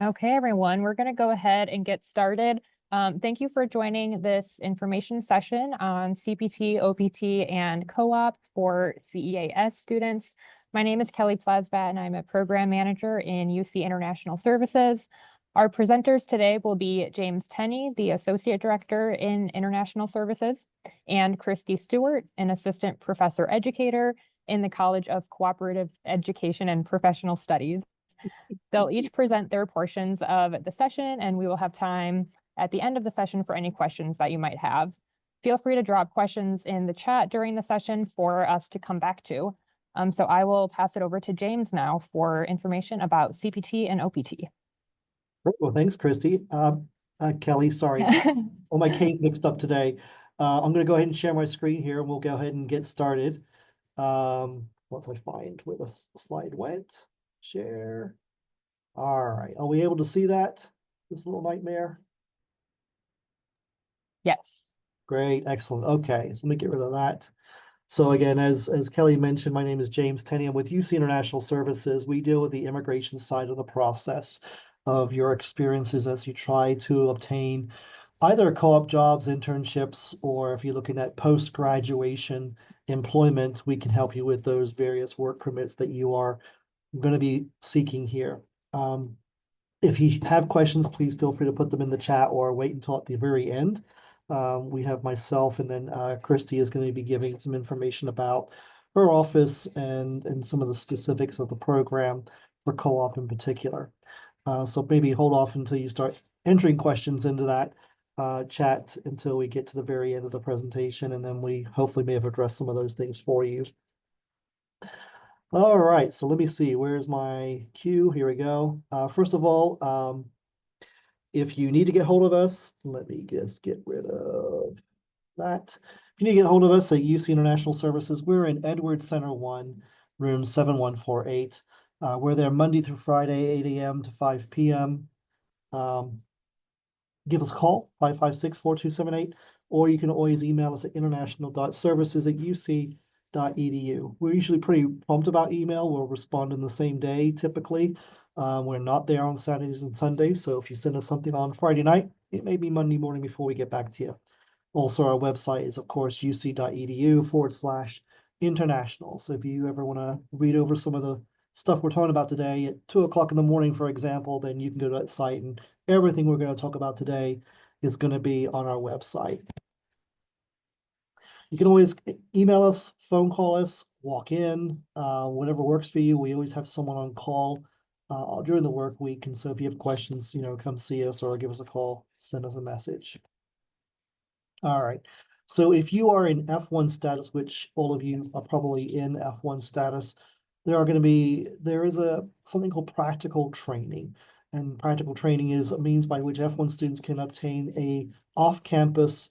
Okay, everyone, we're going to go ahead and get started. Thank you for joining this information session on CPT, OPT, and co-op for CEAS students. My name is Kelly Plasbat, and I'm a program manager in UC International Services. Our presenters today will be James Tenney, the Associate Director in International Services, and Christy Stewart, an Assistant Professor Educator in the College of Cooperative Education and Professional Studies. They'll each present their portions of the session, and we will have time at the end of the session for any questions that you might have. Feel free to drop questions in the chat during the session for us to come back to. So I will pass it over to James now for information about CPT and OPT. Great. Well, thanks, Christy. Kelly, sorry. All my K's mixed up today. I'm going to go ahead and share my screen here, and we'll go ahead and get started. Once I find where the slide went, share. All right. Are we able to see that? This little nightmare? Yes. Great. Excellent. Okay. So let me get rid of that. So again, as Kelly mentioned, my name is James Tenney. I'm with UC International Services. We deal with the immigration side of the process of your experiences as you try to obtain either co-op jobs, internships, or if you're looking at post-graduation employment, we can help you with those various work permits that you are going to be seeking here. If you have questions, please feel free to put them in the chat or wait until at the very end. We have myself, and then Christy is going to be giving some information about her office and some of the specifics of the program for co-op in particular. So maybe hold off until you start entering questions into that chat until we get to the very end of the presentation, and then we hopefully may have addressed some of those things for you. All right, so let me see, where's my cue? Here we go. First of all, if you need to get hold of us, let me just get rid of that. If you need to get hold of us at UC International Services, we're in Edwards Center 1, room 7148. We're there Monday through Friday, 8 a.m. to 5 p.m. Give us a call, 556-4278, or you can always email us at international.services@uc.edu. We're usually pretty prompt about email. We'll respond in the same day, typically. We're not there on Saturdays and Sundays, so if you send us something on Friday night, it may be Monday morning before we get back to you. Also, our website is, of course, uc.edu/international. So if you ever want to read over some of the stuff we're talking about today at 2 o'clock in the morning, for example, then you can go to that site, and everything we're going to talk about today is going to be on our website. You can always email us, phone call us, walk in, whatever works for you. We always have someone on call during the work week. And so if you have questions, come see us or give us a call, send us a message. All right. So if you are in F1 status, which all of you are probably in F1 status, there is something called practical training. And practical training is a means by which F1 students can obtain a off-campus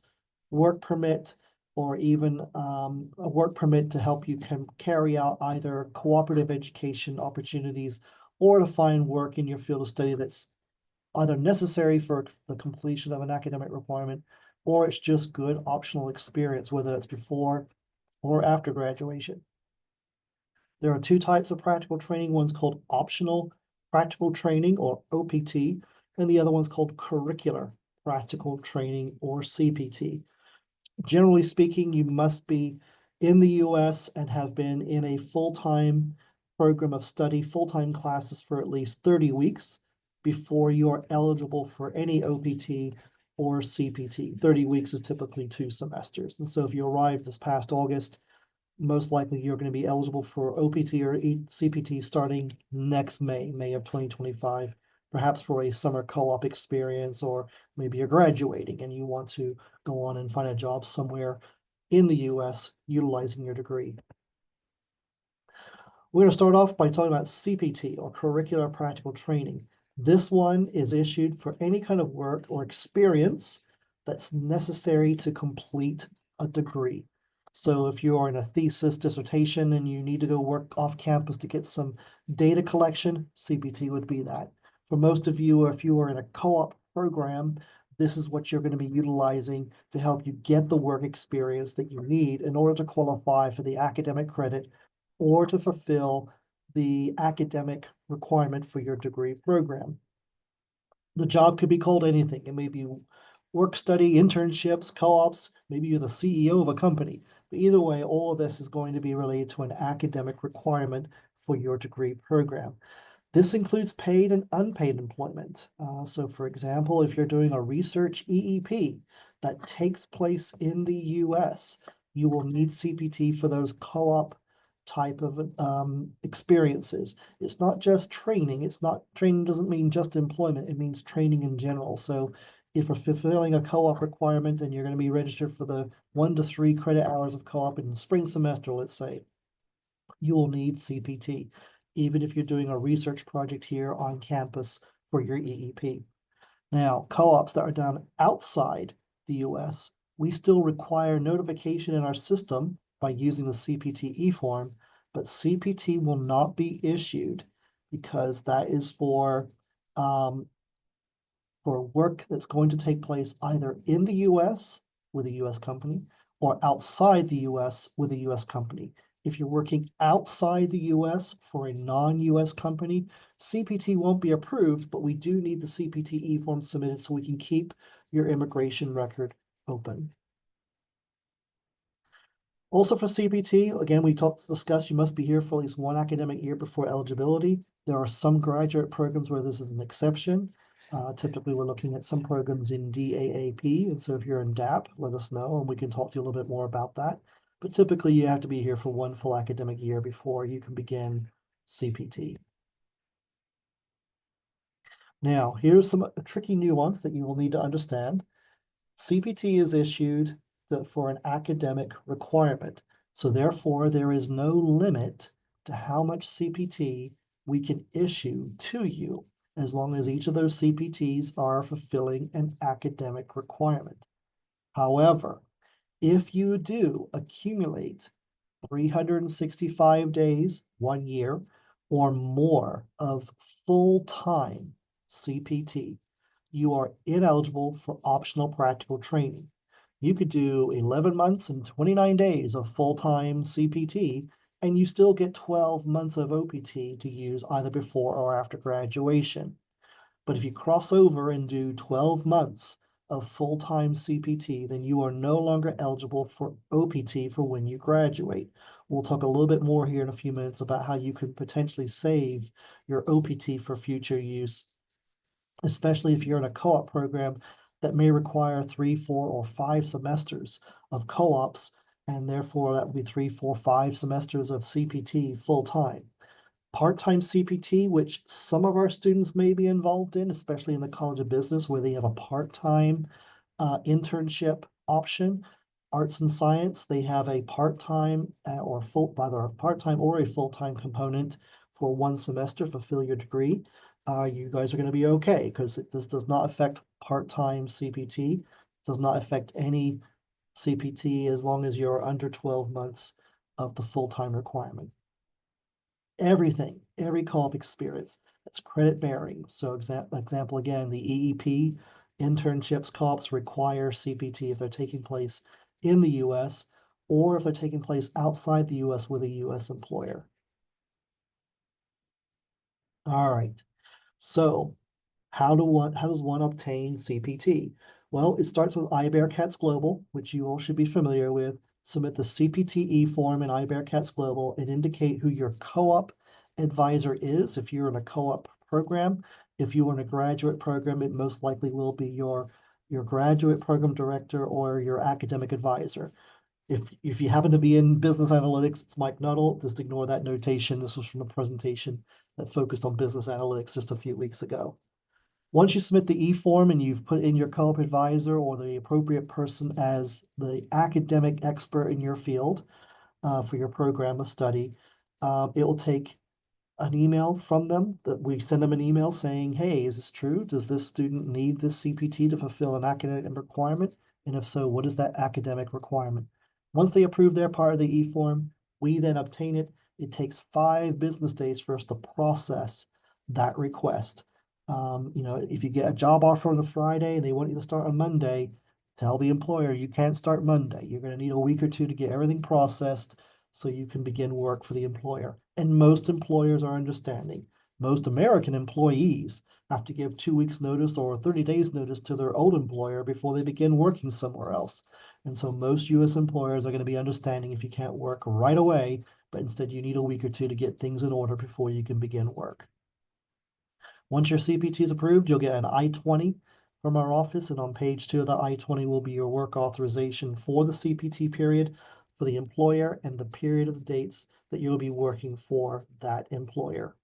work permit, or even a work permit to help you carry out either cooperative education opportunities or to find work in your field of study that's either necessary for the completion of an academic requirement, or it's just good optional experience, whether it's before or after graduation. There are two types of practical training. One's called optional practical training, or OPT, and the other one's called curricular practical training, or CPT. Generally speaking, you must be in the US and have been in a full-time program of study, full-time classes for at least 30 weeks before you are eligible for any OPT or CPT. 30 weeks is typically 2 semesters. And so if you arrived this past August, most likely you're going to be eligible for OPT or CPT starting next May of 2025, perhaps for a summer co-op experience, or maybe you're graduating and you want to go on and find a job somewhere in the US utilizing your degree. We're going to start off by talking about CPT, or Curricular Practical Training. This one is issued for any kind of work or experience that's necessary to complete a degree. So if you are in a thesis dissertation and you need to go work off campus to get some data collection, CPT would be that. For most of you, if you are in a co-op program, this is what you're going to be utilizing to help you get the work experience that you need in order to qualify for the academic credit or to fulfill the academic requirement for your degree program. The job could be called anything. It may be work study, internships, co-ops, maybe you're the CEO of a company. But either way, all of this is going to be related to an academic requirement for your degree program. This includes paid and unpaid employment. So for example, if you're doing a research EEP that takes place in the US, you will need CPT for those co-op type of experiences. It's not just training. Training doesn't mean just employment. It means training in general. So if we're fulfilling a co-op requirement and you're going to be registered for the 1 to 3 credit hours of co-op in the spring semester, let's say, you will need CPT, even if you're doing a research project here on campus for your EEP. Now, co-ops that are done outside the US, we still require notification in our system by using the CPT form, but CPT will not be issued because that is for work that's going to take place either in the US with a US company or outside the US with a US company. If you're working outside the US for a non-US company, CPT won't be approved, but we do need the CPT form submitted so we can keep your immigration record open. Also for CPT, again, we discussed you must be here for at least 1 academic year before eligibility. There are some graduate programs where this is an exception. Typically, we're looking at some programs in DAAP, and so if you're in DAP, let us know, and we can talk to you a little bit more about that. But typically, you have to be here for 1 full academic year before you can begin CPT. Now, here's some tricky nuance that you will need to understand. CPT is issued for an academic requirement. So therefore, there is no limit to how much CPT we can issue to you as long as each of those CPTs are fulfilling an academic requirement. However, if you do accumulate 365 days, 1 year, or more of full-time CPT, you are ineligible for optional practical training. You could do 11 months and 29 days of full-time CPT, and you still get 12 months of OPT to use either before or after graduation. But if you cross over and do 12 months of full-time CPT, then you are no longer eligible for OPT for when you graduate. We'll talk a little bit more here in a few minutes about how you could potentially save your OPT for future use, especially if you're in a co-op program that may require 3, 4, or 5 semesters of co-ops, and therefore that would be 3, 4, 5 semesters of CPT full-time. Part-time CPT, which some of our students may be involved in, especially in the College of Business, where they have a part-time internship option. Arts and Science, they have a part-time or either a part-time or a full-time component for 1 semester, fulfill your degree. You guys are going to be okay because this does not affect part-time CPT, does not affect any CPT as long as you're under 12 months of the full-time requirement. Everything, every co-op experience that's credit bearing. So example again, the EEP internships co-ops require CPT if they're taking place in the US or if they're taking place outside the US with a US employer. All right. So how does one obtain CPT? Well, it starts with iBearCats Global, which you all should be familiar with. Submit the CPT form in iBearCats Global and indicate who your co-op advisor is. If you're in a co-op program, if you are in a graduate program, it most likely will be your graduate program director or your academic advisor. If you happen to be in business analytics, it's Mike Nuttall. Just ignore that notation. This was from a presentation that focused on business analytics just a few weeks ago. Once you submit the form and you've put in your co-op advisor or the appropriate person as the academic expert in your field for your program of study, it will take an email from them that we send them an email saying, hey, is this true? Does this student need this CPT to fulfill an academic requirement? And if so, what is that academic requirement? Once they approve their part of the form, we then obtain it. It takes 5 business days for us to process that request. If you get a job offer on a Friday and they want you to start on Monday, tell the employer you can't start Monday. You're going to need a week or 2 to get everything processed so you can begin work for the employer. And most employers are understanding. Most American employees have to give 2 weeks notice or 30 days notice to their old employer before they begin working somewhere else. And so most US employers are going to be understanding if you can't work right away, but instead you need a week or two to get things in order before you can begin work. Once your CPT is approved, you'll get an I-20 from our office, and on page 2 of the I-20 will be your work authorization for the CPT period for the employer and the period of the dates that you'll be working for that employer.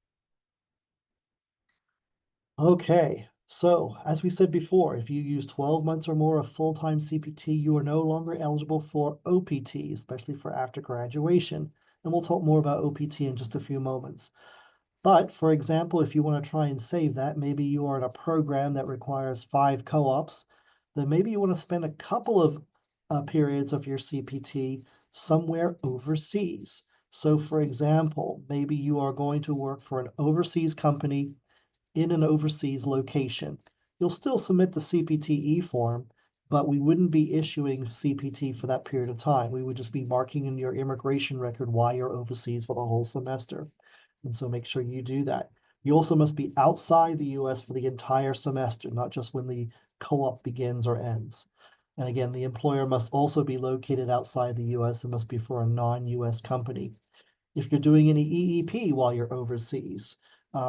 Okay, so as we said before, if you use 12 months or more of full-time CPT, you are no longer eligible for OPT, especially for after graduation. And we'll talk more about OPT in just a few moments. But for example, if you want to try and save that, maybe you are in a program that requires 5 co-ops, then maybe you want to spend a couple of periods of your CPT somewhere overseas. So for example, maybe you are going to work for an overseas company in an overseas location. You'll still submit the CPTE form, but we wouldn't be issuing CPT for that period of time. We would just be marking in your immigration record why you're overseas for the whole semester. And so make sure you do that. You also must be outside the US for the entire semester, not just when the co-op begins or ends. And again, the employer must also be located outside the US and must be for a non-US company. If you're doing any EEP while you're overseas,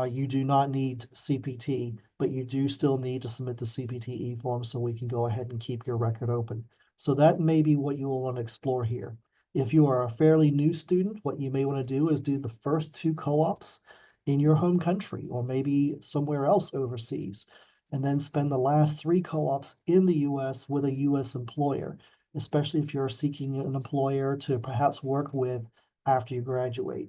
you do not need CPT, but you do still need to submit the CPTE form so we can go ahead and keep your record open. So that may be what you will want to explore here. If you are a fairly new student, what you may want to do is do the first 2 co-ops in your home country or maybe somewhere else overseas, and then spend the last 3 co-ops in the US with a US employer, especially if you're seeking an employer to perhaps work with after you graduate.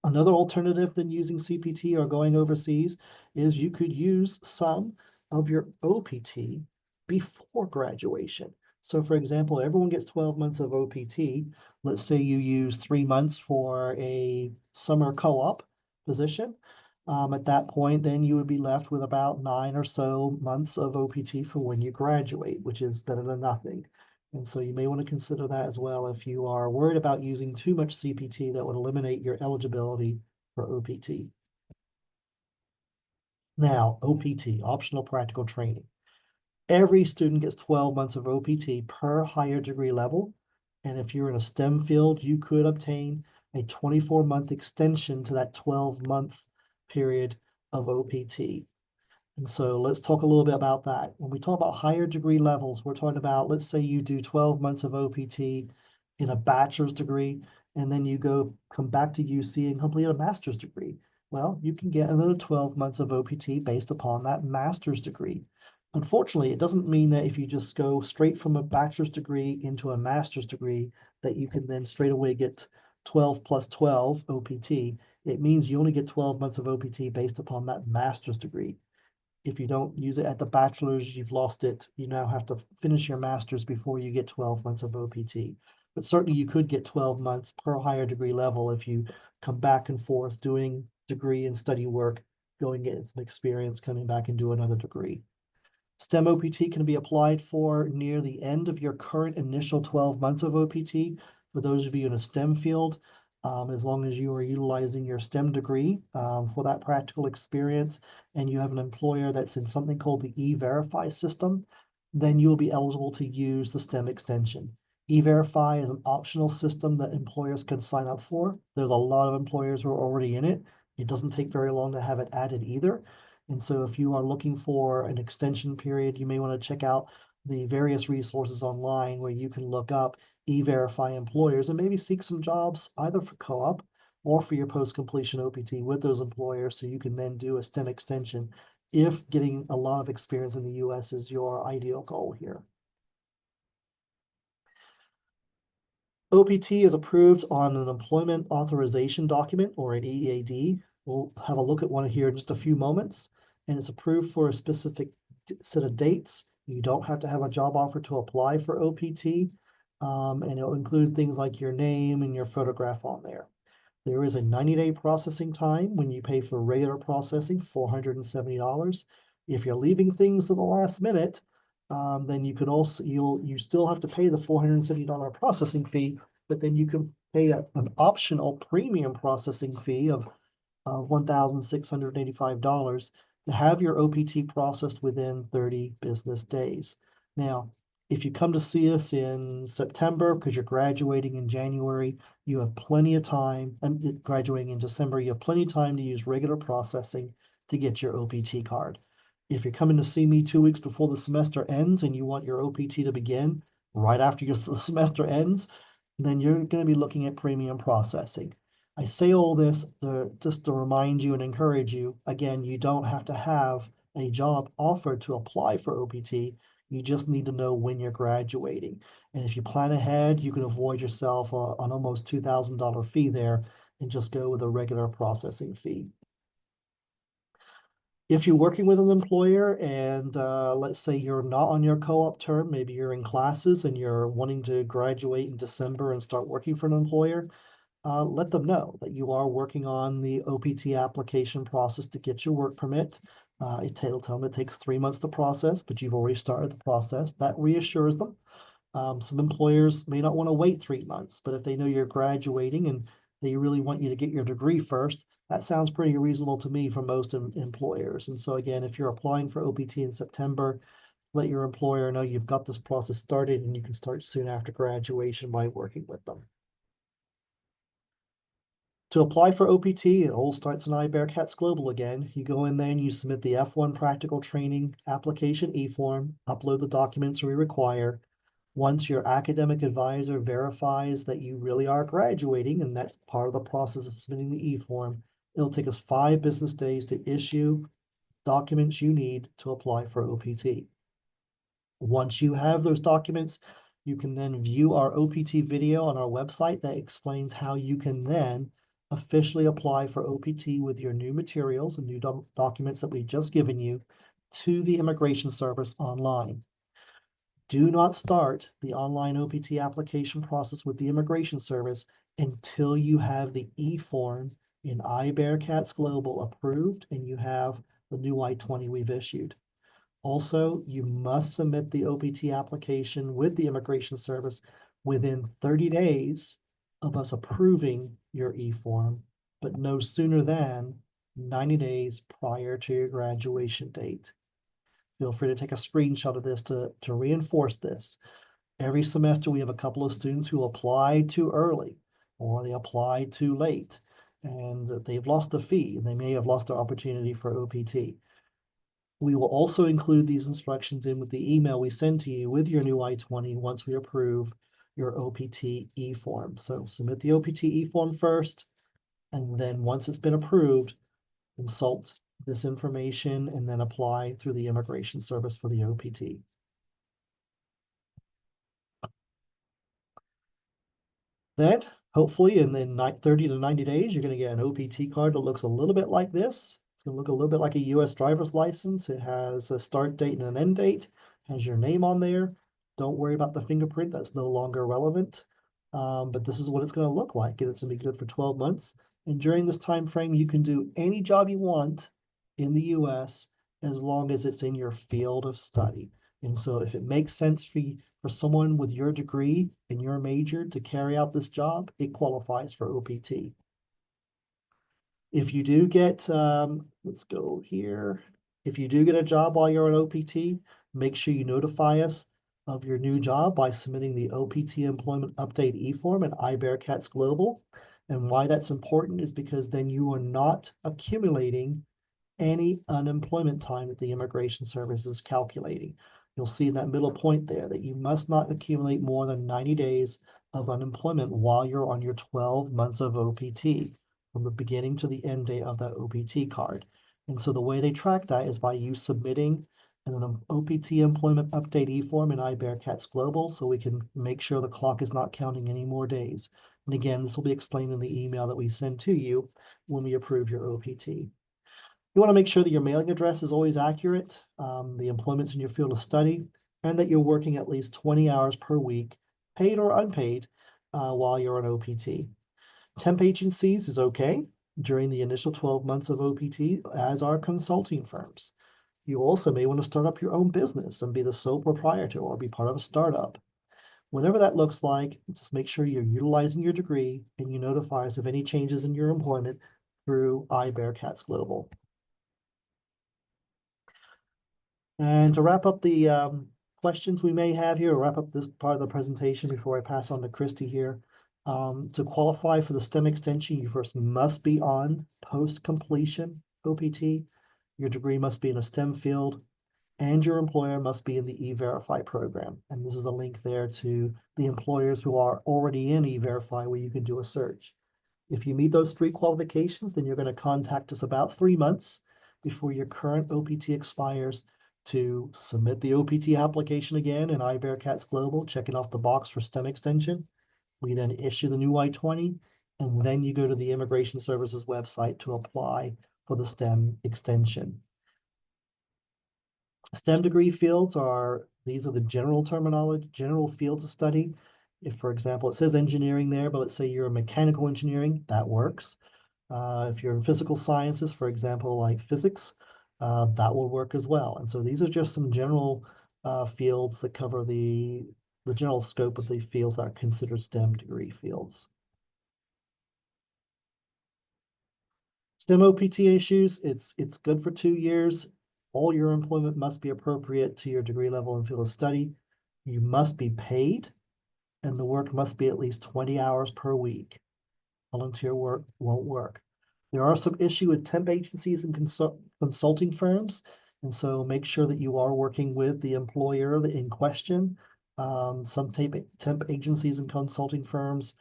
Another alternative than using CPT or going overseas is you could use some of your OPT before graduation. So for example, everyone gets 12 months of OPT. Let's say you use 3 months for a summer co-op position. At that point, then you would be left with about 9 or so months of OPT for when you graduate, which is better than nothing. And so you may want to consider that as well if you are worried about using too much CPT that would eliminate your eligibility for OPT. Now, OPT, optional practical training. Every student gets 12 months of OPT per higher degree level. And if you're in a STEM field, you could obtain a 24-month extension to that 12-month period of OPT. And so let's talk a little bit about that. When we talk about higher degree levels, we're talking about, let's say you do 12 months of OPT in a bachelor's degree, and then you come back to UC and complete a master's degree. Well, you can get another 12 months of OPT based upon that master's degree. Unfortunately, it doesn't mean that if you just go straight from a bachelor's degree into a master's degree, that you can then straight away get 12 plus 12 OPT. It means you only get 12 months of OPT based upon that master's degree. If you don't use it at the bachelor's, you've lost it. You now have to finish your master's before you get 12 months of OPT. But certainly you could get 12 months per higher degree level if you come back and forth doing degree and study work, going get some experience, coming back and do another degree. STEM OPT can be applied for near the end of your current initial 12 months of OPT. For those of you in a STEM field, as long as you are utilizing your STEM degree for that practical experience and you have an employer that's in something called the E-Verify system, then you'll be eligible to use the STEM extension. E-Verify is an optional system that employers can sign up for. There's a lot of employers who are already in it. It doesn't take very long to have it added either. And so if you are looking for an extension period, you may want to check out the various resources online where you can look up E-Verify employers and maybe seek some jobs either for co-op or for your post-completion OPT with those employers so you can then do a STEM extension if getting a lot of experience in the US is your ideal goal here. OPT is approved on an employment authorization document or an EAD. We'll have a look at one here in just a few moments, and it's approved for a specific set of dates. You don't have to have a job offer to apply for OPT, and it'll include things like your name and your photograph on there. There is a 90-day processing time when you pay for regular processing, $470. If you're leaving things to the last minute, then you could also you still have to pay the $470 processing fee, but then you can pay an optional premium processing fee of $1,685 to have your OPT processed within 30 business days. Now, if you come to see us in September because you're graduating in January, you have plenty of time, and graduating in December, you have plenty of time to use regular processing to get your OPT card. If you're coming to see me 2 weeks before the semester ends and you want your OPT to begin right after your semester ends, then you're going to be looking at premium processing. I say all this just to remind you and encourage you. Again, you don't have to have a job offered to apply for OPT. You just need to know when you're graduating. And if you plan ahead, you can avoid yourself an almost $2,000 fee there and just go with a regular processing fee. If you're working with an employer and let's say you're not on your co-op term, maybe you're in classes and you're wanting to graduate in December and start working for an employer, let them know that you are working on the OPT application process to get your work permit. Tell them it takes 3 months to process, but you've already started the process. That reassures them. Some employers may not want to wait 3 months, but if they know you're graduating and they really want you to get your degree first, that sounds pretty reasonable to me for most employers. And so again, if you're applying for OPT in September, let your employer know you've got this process started and you can start soon after graduation by working with them. To apply for OPT, it all starts in iBearcats Global again. You go in there and you submit the F1 Practical Training application e-form, upload the documents we require. Once your academic advisor verifies that you really are graduating, and that's part of the process of submitting the e-form, it'll take us 5 business days to issue documents you need to apply for OPT. Once you have those documents, you can then view our OPT video on our website that explains how you can then officially apply for OPT with your new materials and new documents that we've just given you to the Immigration Service online. Do not start the online OPT application process with the Immigration Service until you have the e-form in iBearcats Global approved and you have the new I-20 we've issued. Also, you must submit the OPT application with the Immigration Service within 30 days of us approving your e-form, but no sooner than 90 days prior to your graduation date. Feel free to take a screenshot of this to reinforce this. Every semester, we have a couple of students who apply too early or they apply too late and they've lost the fee and they may have lost their opportunity for OPT. We will also include these instructions in with the email we send to you with your new I-20 once we approve your OPT e-form. So submit the OPT e-form first, and then once it's been approved, consult this information and then apply through the Immigration Service for the OPT. Then, hopefully, in 30 to 90 days, you're going to get an OPT card that looks a little bit like this. It's going to look a little bit like a U.S. driver's license. It has a start date and an end date, has your name on there. Don't worry about the fingerprint. That's no longer relevant. But this is what it's going to look like, and it's going to be good for 12 months. And during this time frame, you can do any job you want in the U.S. as long as it's in your field of study. And so if it makes sense for someone with your degree and your major to carry out this job, it qualifies for OPT. If you do get, let's go here. If you do get a job while you're on OPT, make sure you notify us of your new job by submitting the OPT Employment Update e-form at iBearcats Global. And why that's important is because then you are not accumulating any unemployment time that the Immigration Service is calculating. You'll see in that middle point there that you must not accumulate more than 90 days of unemployment while you're on your 12 months of OPT, from the beginning to the end date of that OPT card. And so the way they track that is by you submitting an OPT Employment Update e-form in iBearcats Global, so we can make sure the clock is not counting any more days. And again, this will be explained in the email that we send to you when we approve your OPT. You want to make sure that your mailing address is always accurate, the employment's in your field of study, and that you're working at least 20 hours per week, paid or unpaid, while you're on OPT. Temp agencies is okay during the initial 12 months of OPT, as are consulting firms. You also may want to start up your own business and be the sole proprietor or be part of a startup. Whatever that looks like, just make sure you're utilizing your degree and you notify us of any changes in your employment through iBearcats Global. And to wrap up the questions we may have here, or wrap up this part of the presentation before I pass on to Christy here. To qualify for the STEM extension, you first must be on post-completion OPT. Your degree must be in a STEM field, and your employer must be in the E-Verify program. And this is a link there to the employers who are already in E-Verify where you can do a search. If you meet those three qualifications, then you're going to contact us about 3 months before your current OPT expires to submit the OPT application again in iBearcats Global, checking off the box for STEM extension. We then issue the new I-20, and then you go to the Immigration Services website to apply for the STEM extension. STEM degree fields are, these are the general terminology, general fields of study. If, for example, it says engineering there, but let's say you're a mechanical engineering, that works. If you're in physical sciences, for example, like physics, that will work as well. And so these are just some general fields that cover the general scope of the fields that are considered STEM degree fields. STEM OPT issues, it's good for 2 years. All your employment must be appropriate to your degree level and field of study. You must be paid, and the work must be at least 20 hours per week. Volunteer work won't work. There are some issue with temp agencies and consulting firms, and so make sure that you are working with the employer in question. Some temp agencies and consulting firms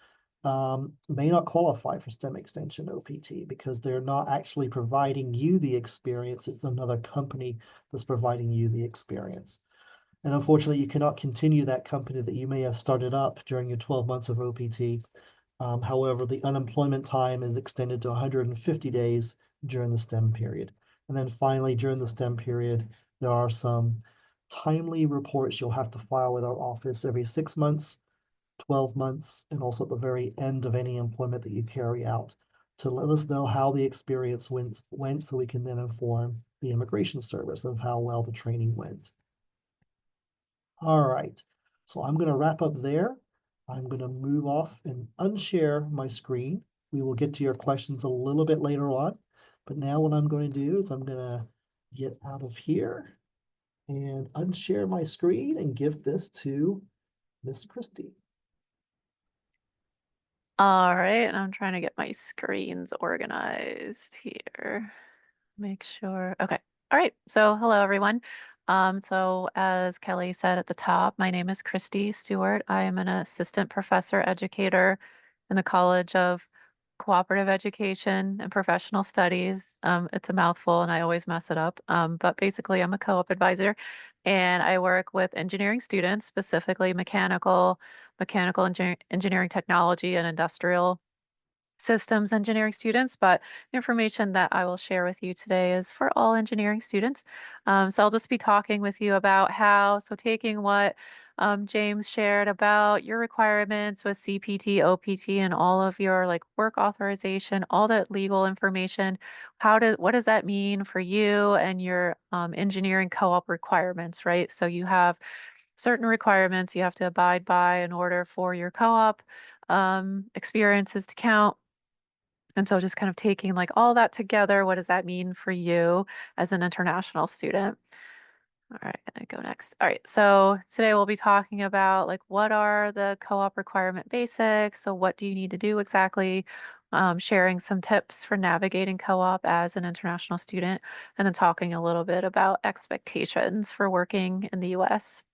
may not qualify for STEM extension OPT because they're not actually providing you the experience. It's another company that's providing you the experience. And unfortunately, you cannot continue that company that you may have started up during your 12 months of OPT. However, the unemployment time is extended to 150 days during the STEM period. And then finally, during the STEM period, there are some timely reports you'll have to file with our office every 6 months, 12 months, and also at the very end of any employment that you carry out to let us know how the experience went so we can then inform the Immigration Service of how well the training went. All right, so I'm going to wrap up there. I'm going to move off and unshare my screen. We will get to your questions a little bit later on, but now what I'm going to do is I'm going to get out of here and unshare my screen and give this to Miss Christie. All right, and I'm trying to get my screens organized here. Make sure. Okay. All right. So hello, everyone. So as Kelly said at the top, my name is Christy Stewart. I am an assistant professor educator in the College of Cooperative Education and Professional Studies. It's a mouthful and I always mess it up. But basically I'm a co-op advisor and I work with engineering students, specifically mechanical engineering technology and industrial systems engineering students, but the information that I will share with you today is for all engineering students. So I'll just be talking with you about so taking what James shared about your requirements with CPT, OPT, and all of your like work authorization, all that legal information, what does that mean for you and your engineering co-op requirements, right? So you have certain requirements you have to abide by in order for your co-op experiences to count. And so just kind of taking like all that together, what does that mean for you as an international student? All right, gonna go next. All right, so today we'll be talking about like what are the co-op requirement basics? So what do you need to do exactly? Sharing some tips for navigating co-op as an international student, and then talking a little bit about expectations for working in the US.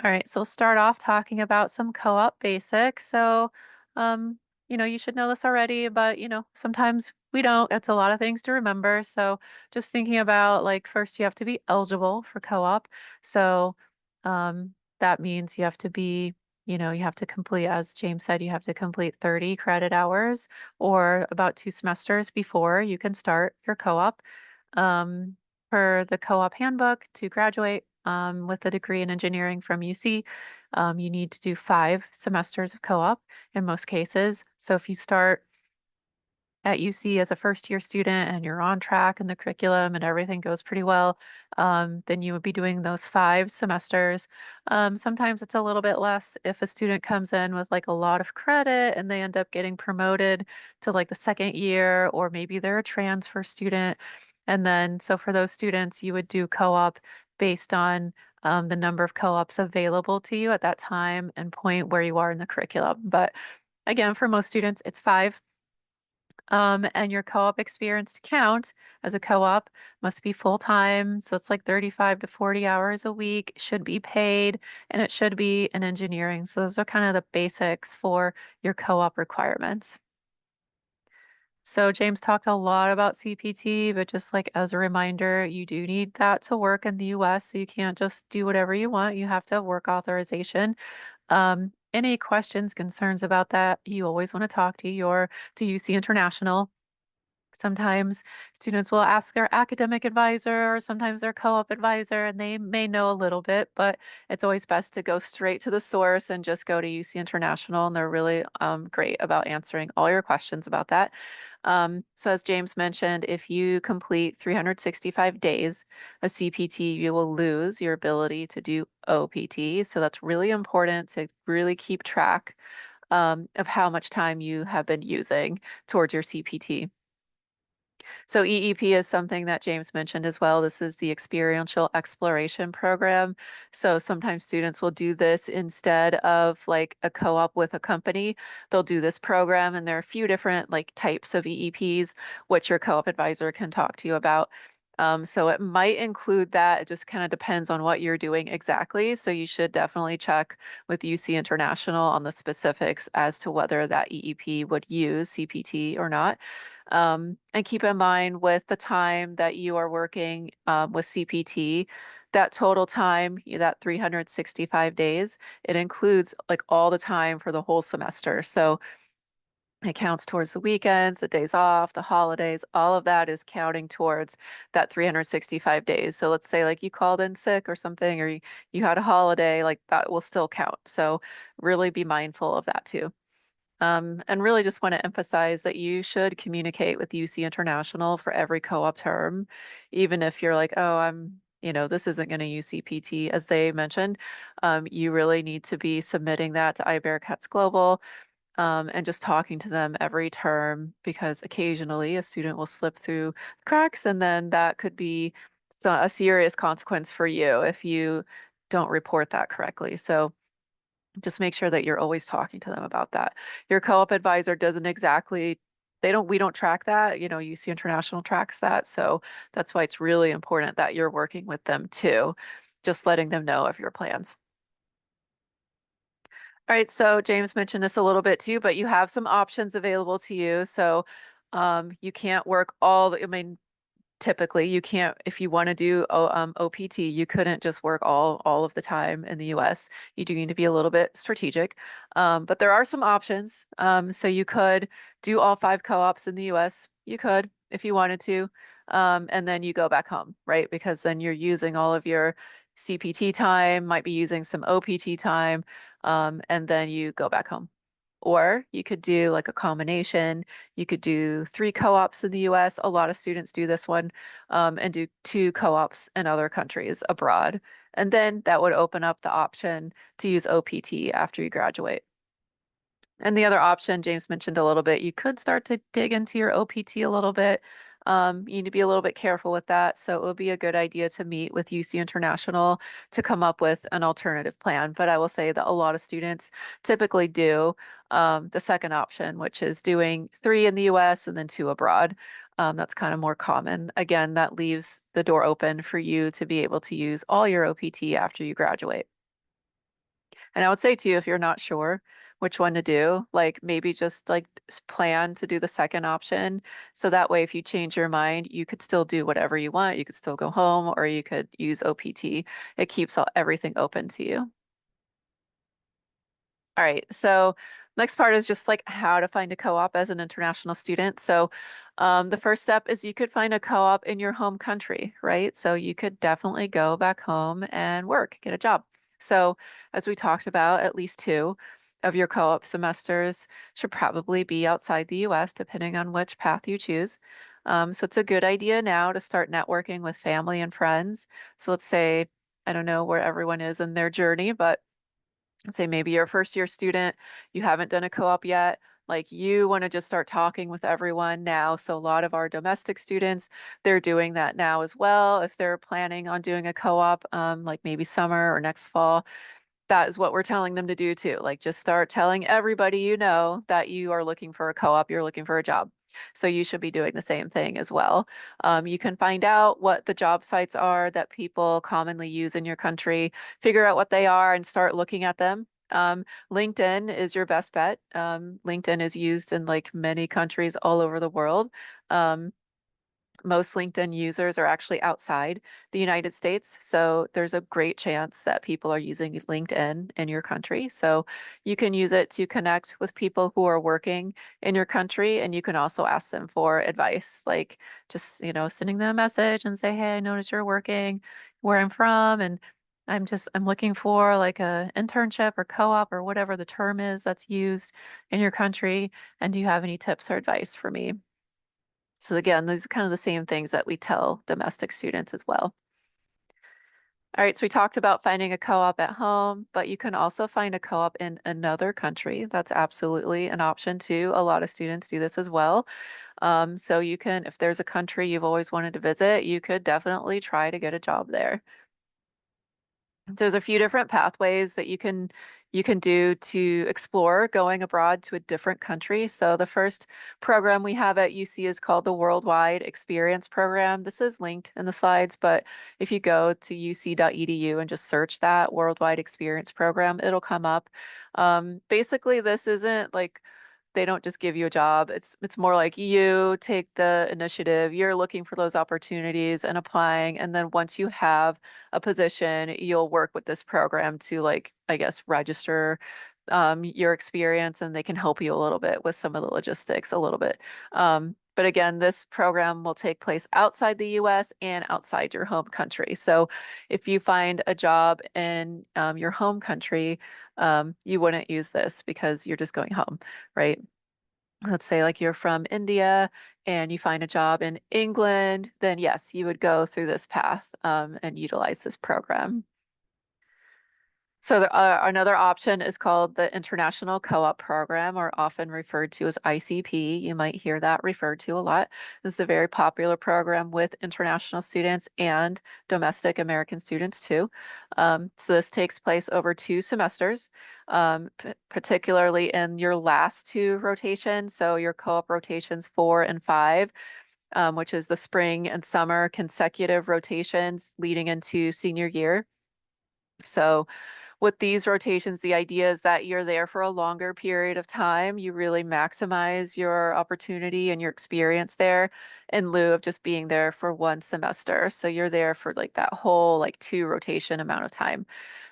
All right, so we'll start off talking about some co-op basics. So, um, you should know this already, but sometimes we don't. It's a lot of things to remember. So, just thinking about like first you have to be eligible for co-op. So, that means you have to be, you have to complete, as James said, you have to complete 30 credit hours or about 2 semesters before you can start your co-op. Per the co-op handbook to graduate with a degree in engineering from UC, you need to do 5 semesters of co-op in most cases. So if you start at UC as a first-year student and you're on track in the curriculum and everything goes pretty well, then you would be doing those 5 semesters. Sometimes it's a little bit less if a student comes in with like a lot of credit and they end up getting promoted to like the second year, or maybe they're a transfer student. And then, so for those students, you would do co-op based on the number of co-ops available to you at that time and point where you are in the curriculum. But again, for most students, it's 5. And your co-op experience to count as a co-op must be full-time. So it's like 35 to 40 hours a week, should be paid, and it should be in engineering. So those are kind of the basics for your co-op requirements. So James talked a lot about CPT, but just like as a reminder, you do need that to work in the US. So you can't just do whatever you want. You have to have work authorization. Any questions, concerns about that, you always want to talk to UC International. Sometimes students will ask their academic advisor or sometimes their co-op advisor, and they may know a little bit, but it's always best to go straight to the source and just go to UC International, and they're really great about answering all your questions about that. So as James mentioned, if you complete 365 days of CPT, you will lose your ability to do OPT. So that's really important to really keep track of how much time you have been using towards your CPT. So EEP is something that James mentioned as well. This is the Experiential Exploration Program. So sometimes students will do this instead of like a co-op with a company. They'll do this program, and there are a few different like types of EEPs, which your co-op advisor can talk to you about. So it might include that. It just kind of depends on what you're doing exactly. So you should definitely check with UC International on the specifics as to whether that EEP would use CPT or not. And keep in mind with the time that you are working with CPT, that total time, that 365 days, it includes like all the time for the whole semester. So it counts towards the weekends, the days off, the holidays, all of that is counting towards that 365 days. So let's say like you called in sick or something, or you had a holiday, like that will still count. So really be mindful of that too. And really just want to emphasize that you should communicate with UC International for every co-op term, even if you're like, oh, this isn't going to use CPT, as they mentioned. You really need to be submitting that to iBearcats Global and just talking to them every term, because occasionally a student will slip through the cracks, and then that could be a serious consequence for you if you don't report that correctly. So just make sure that you're always talking to them about that. Your co-op advisor doesn't exactly, we don't track that, UC International tracks that. So that's why it's really important that you're working with them too, just letting them know of your plans. All right, so James mentioned this a little bit too, but you have some options available to you. So you can't work typically you can't, if you want to do OPT, you couldn't just work all of the time in the US. You do need to be a little bit strategic. But there are some options. So you could do all 5 co-ops in the US. You could if you wanted to. And then you go back home, right? Because then you're using all of your CPT time, might be using some OPT time, and then you go back home. Or you could do like a combination. You could do 3 co-ops in the US. A lot of students do this one, and do 2 co-ops in other countries abroad. And then that would open up the option to use OPT after you graduate. And the other option, James mentioned a little bit, you could start to dig into your OPT a little bit. You need to be a little bit careful with that. So it would be a good idea to meet with UC International to come up with an alternative plan. But I will say that a lot of students typically do the second option, which is doing 3 in the US and then 2 abroad. That's kind of more common. Again, that leaves the door open for you to be able to use all your OPT after you graduate. And I would say to you, if you're not sure which one to do, like maybe just like plan to do the second option. So that way, if you change your mind, you could still do whatever you want. You could still go home, or you could use OPT. It keeps everything open to you. All right, so next part is just like how to find a co-op as an international student. So the first step is you could find a co-op in your home country, right? So you could definitely go back home and work, get a job. So as we talked about, at least 2. of your co-op semesters should probably be outside the US, depending on which path you choose. So it's a good idea now to start networking with family and friends. So let's say, I don't know where everyone is in their journey, but let's say maybe you're a first year student, you haven't done a co-op yet, like you want to just start talking with everyone now. So a lot of our domestic students, they're doing that now as well. If they're planning on doing a co-op, like maybe summer or next fall, that is what we're telling them to do too. Like just start telling everybody you know that you are looking for a co-op, you're looking for a job. So you should be doing the same thing as well. You can find out what the job sites are that people commonly use in your country, figure out what they are and start looking at them. LinkedIn is your best bet. LinkedIn is used in like many countries all over the world. Most LinkedIn users are actually outside the United States. So there's a great chance that people are using LinkedIn in your country. So you can use it to connect with people who are working in your country. And you can also ask them for advice, like just, sending them a message and say, hey, I noticed you're working where I'm from. And I'm looking for like a internship or co-op or whatever the term is that's used in your country. And do you have any tips or advice for me? So again, these are kind of the same things that we tell domestic students as well. All right, so we talked about finding a co-op at home, but you can also find a co-op in another country. That's absolutely an option too. A lot of students do this as well. So you can, if there's a country you've always wanted to visit, you could definitely try to get a job there. There's a few different pathways that you can do to explore going abroad to a different country. So the first program we have at UC is called the Worldwide Experience Program. This is linked in the slides, but if you go to uc.edu and just search that Worldwide Experience Program, it'll come up. Basically, this isn't like they don't just give you a job. It's more like you take the initiative, you're looking for those opportunities and applying. And then once you have a position, you'll work with this program to like, I guess, register your experience, and they can help you a little bit with some of the logistics a little bit. But again, this program will take place outside the US and outside your home country. So if you find a job in your home country, you wouldn't use this because you're just going home, right? Let's say like you're from India and you find a job in England, then yes, you would go through this path and utilize this program. So another option is called the International Co-op Program, or often referred to as ICP. You might hear that referred to a lot. This is a very popular program with international students and domestic American students too. So this takes place over 2 semesters, particularly in your last 2 rotations. So your co-op rotations 4 and 5. Which is the spring and summer consecutive rotations leading into senior year. So with these rotations, the idea is that you're there for a longer period of time. You really maximize your opportunity and your experience there in lieu of just being there for 1 semester. So you're there for like that whole like 2 rotation amount of time.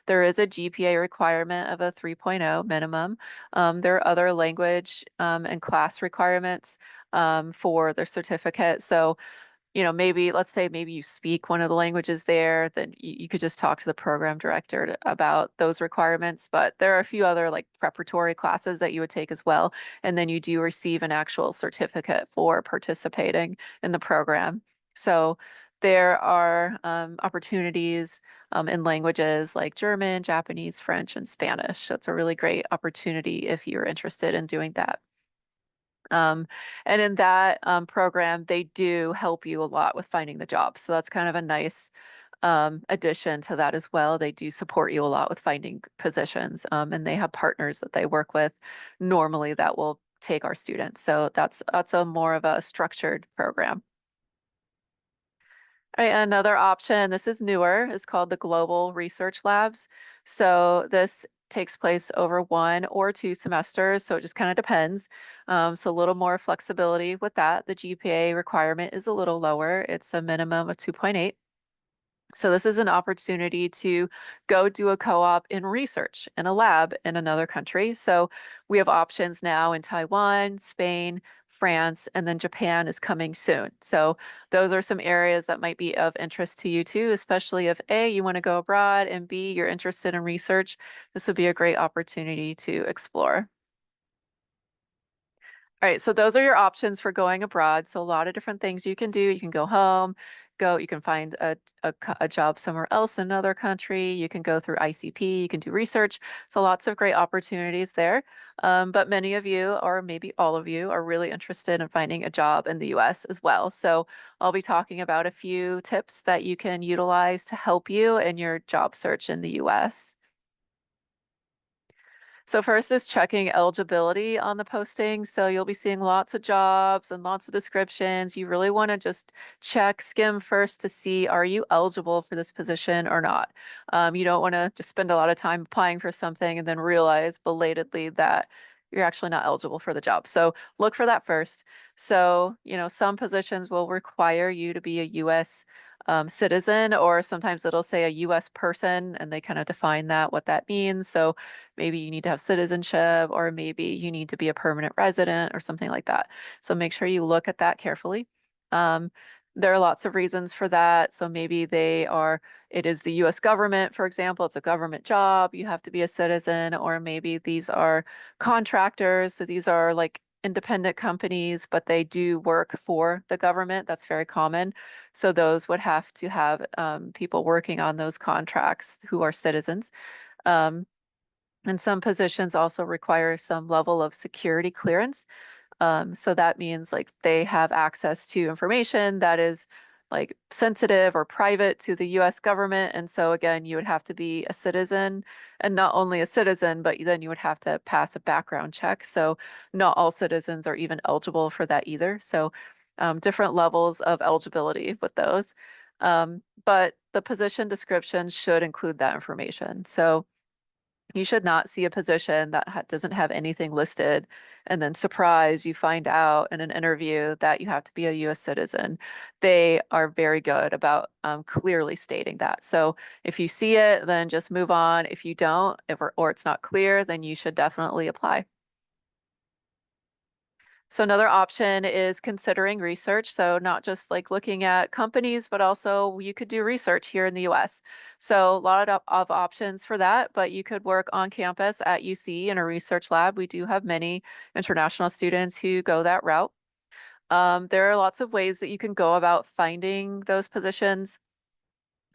There is a GPA requirement of a 3.0 minimum. There are other language and class requirements for their certificate. So maybe let's say maybe you speak one of the languages there, then you could just talk to the program director about those requirements. But there are a few other like preparatory classes that you would take as well. And then you do receive an actual certificate for participating in the program. So there are opportunities in languages like German, Japanese, French, and Spanish. So it's a really great opportunity if you're interested in doing that. And in that program, they do help you a lot with finding the job. So that's kind of a nice addition to that as well. They do support you a lot with finding positions, and they have partners that they work with normally that will take our students. So that's a more of a structured program. All right, another option, this is newer, is called the Global Research Labs. So this takes place over 1 or 2 semesters, so it just kind of depends. So a little more flexibility with that. The GPA requirement is a little lower. It's a minimum of 2.8. So this is an opportunity to go do a co-op in research in a lab in another country. So we have options now in Taiwan, Spain, France, and then Japan is coming soon. So those are some areas that might be of interest to you too, especially if A, you want to go abroad, and B, you're interested in research. This would be a great opportunity to explore. All right, so those are your options for going abroad. So a lot of different things you can do. You can go home, you can find a job somewhere else in another country. You can go through ICP, you can do research. So lots of great opportunities there. But many of you, or maybe all of you, are really interested in finding a job in the US as well. So I'll be talking about a few tips that you can utilize to help you in your job search in the US. So first is checking eligibility on the posting. So you'll be seeing lots of jobs and lots of descriptions. You really want to just skim first to see, are you eligible for this position or not? You don't want to just spend a lot of time applying for something and then realize belatedly that you're actually not eligible for the job. So look for that first. So, some positions will require you to be a US citizen, or sometimes it'll say a US person, and they kind of define what that means. So maybe you need to have citizenship, or maybe you need to be a permanent resident or something like that. So make sure you look at that carefully. There are lots of reasons for that. So maybe it is the US government, for example, it's a government job, you have to be a citizen, or maybe these are contractors. So these are like independent companies, but they do work for the government. That's very common. So those would have to have people working on those contracts who are citizens. And some positions also require some level of security clearance. So that means like they have access to information that is like sensitive or private to the US government. And so again, you would have to be a citizen, and not only a citizen, but then you would have to pass a background check. So not all citizens are even eligible for that either. So different levels of eligibility with those. But the position description should include that information. So you should not see a position that doesn't have anything listed, and then surprise, you find out in an interview that you have to be a US citizen. They are very good about clearly stating that. So if you see it, then just move on. If you don't, or it's not clear, then you should definitely apply. So another option is considering research. So not just like looking at companies, but also you could do research here in the US. So a lot of options for that, but you could work on campus at UC in a research lab. We do have many international students who go that route. There are lots of ways that you can go about finding those positions.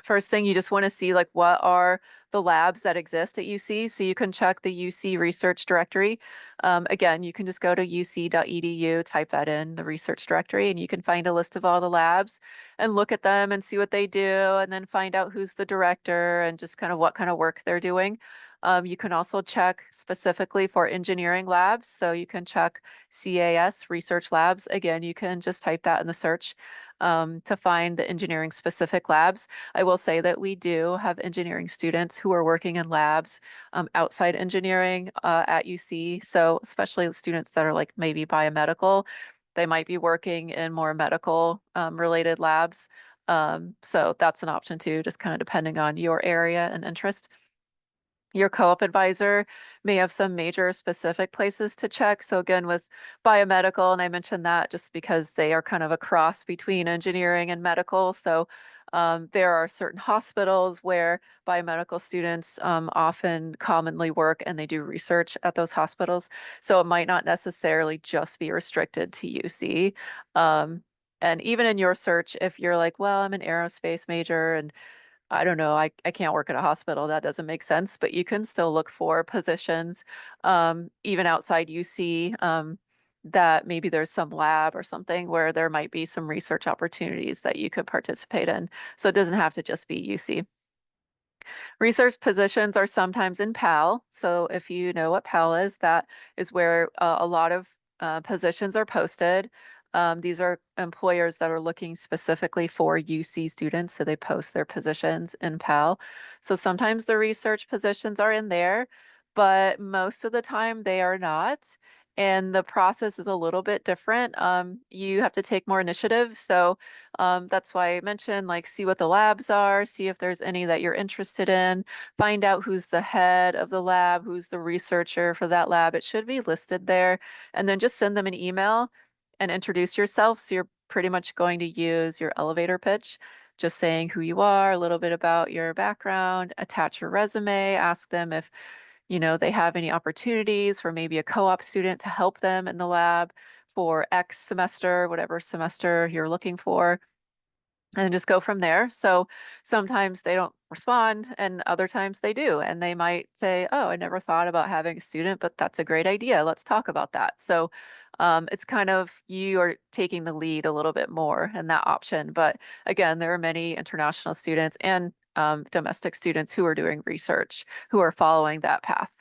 First thing, you just want to see like what are the labs that exist at UC. So you can check the UC research directory. Again, you can just go to uc.edu, type that in the research directory, and you can find a list of all the labs and look at them and see what they do, and then find out who's the director and just kind of what kind of work they're doing. You can also check specifically for engineering labs. So you can check CEAS research labs. Again, you can just type that in the search to find the engineering specific labs. I will say that we do have engineering students who are working in labs outside engineering at UC. So especially the students that are like maybe biomedical, they might be working in more medical related labs. So that's an option too, just kind of depending on your area and interest. Your co-op advisor may have some major specific places to check. So again, with biomedical, and I mentioned that just because they are kind of a cross between engineering and medical. So there are certain hospitals where biomedical students often commonly work, and they do research at those hospitals. So it might not necessarily just be restricted to UC. And even in your search, if you're like, well, I'm an aerospace major and I don't know, I can't work at a hospital. That doesn't make sense, but you can still look for positions, even outside UC, that maybe there's some lab or something where there might be some research opportunities that you could participate in. So it doesn't have to just be UC. Research positions are sometimes in PAL. So if you know what PAL is, that is where a lot of positions are posted. These are employers that are looking specifically for UC students, so they post their positions in PAL. So sometimes the research positions are in there, but most of the time they are not. And the process is a little bit different. You have to take more initiative. So that's why I mentioned like see what the labs are, see if there's any that you're interested in, find out who's the head of the lab, who's the researcher for that lab. It should be listed there, and then just send them an email and introduce yourself. So you're pretty much going to use your elevator pitch, just saying who you are, a little bit about your background, attach your resume, ask them if, they have any opportunities for maybe a co-op student to help them in the lab for X semester, whatever semester you're looking for, and then just go from there. So sometimes they don't respond and other times they do. And they might say, oh, I never thought about having a student, but that's a great idea. Let's talk about that. So it's kind of you are taking the lead a little bit more in that option. But again, there are many international students and domestic students who are doing research who are following that path.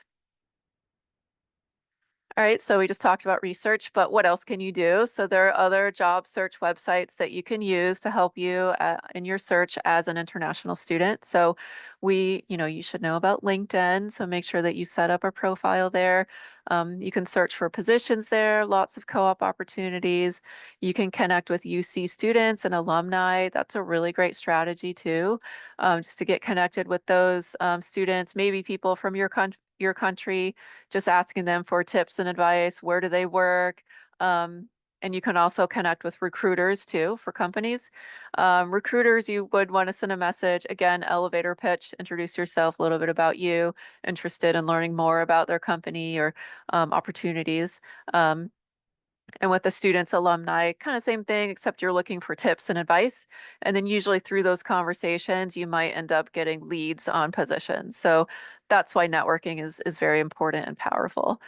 All right, so we just talked about research, but what else can you do? So there are other job search websites that you can use to help you in your search as an international student. So you should know about LinkedIn, so make sure that you set up a profile there. You can search for positions there, lots of co-op opportunities. You can connect with UC students and alumni. That's a really great strategy too, just to get connected with those students, maybe people from your country, just asking them for tips and advice. Where do they work? And you can also connect with recruiters too for companies. Recruiters, you would want to send a message. Again, elevator pitch, introduce yourself, a little bit about you, interested in learning more about their company or opportunities. And with the students, alumni, kind of same thing, except you're looking for tips and advice. And then usually through those conversations, you might end up getting leads on positions. So that's why networking is very important and powerful.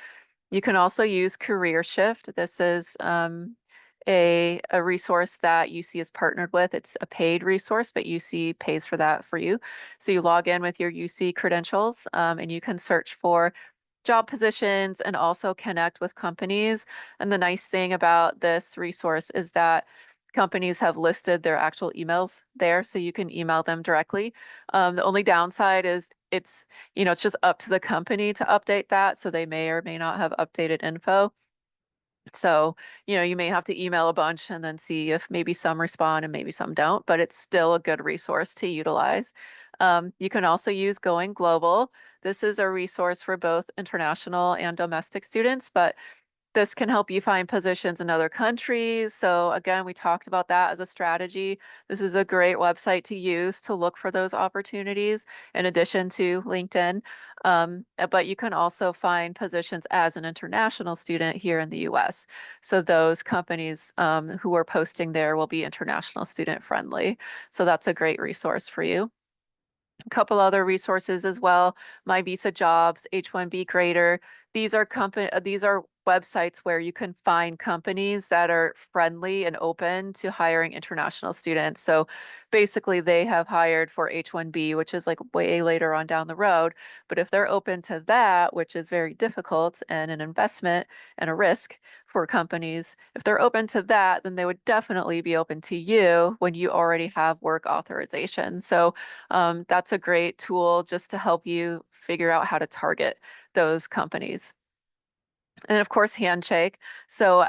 You can also use Career Shift. This is a resource that UC is partnered with. It's a paid resource, but UC pays for that for you. So you log in with your UC credentials and you can search for job positions and also connect with companies. And the nice thing about this resource is that companies have listed their actual emails there, so you can email them directly. The only downside is it's just up to the company to update that, so they may or may not have updated info. So, you may have to email a bunch and then see if maybe some respond and maybe some don't, but it's still a good resource to utilize. You can also use Going Global. This is a resource for both international and domestic students, but this can help you find positions in other countries. So again, we talked about that as a strategy. This is a great website to use to look for those opportunities in addition to LinkedIn. But you can also find positions as an international student here in the US. So those companies who are posting there will be international student friendly. So that's a great resource for you. A couple other resources as well. My Visa Jobs, H-1B Grader. These are websites where you can find companies that are friendly and open to hiring international students. So basically they have hired for H-1B, which is like way later on down the road. But if they're open to that, which is very difficult and an investment and a risk for companies, if they're open to that, then they would definitely be open to you when you already have work authorization. So that's a great tool just to help you figure out how to target those companies. And of course, Handshake. So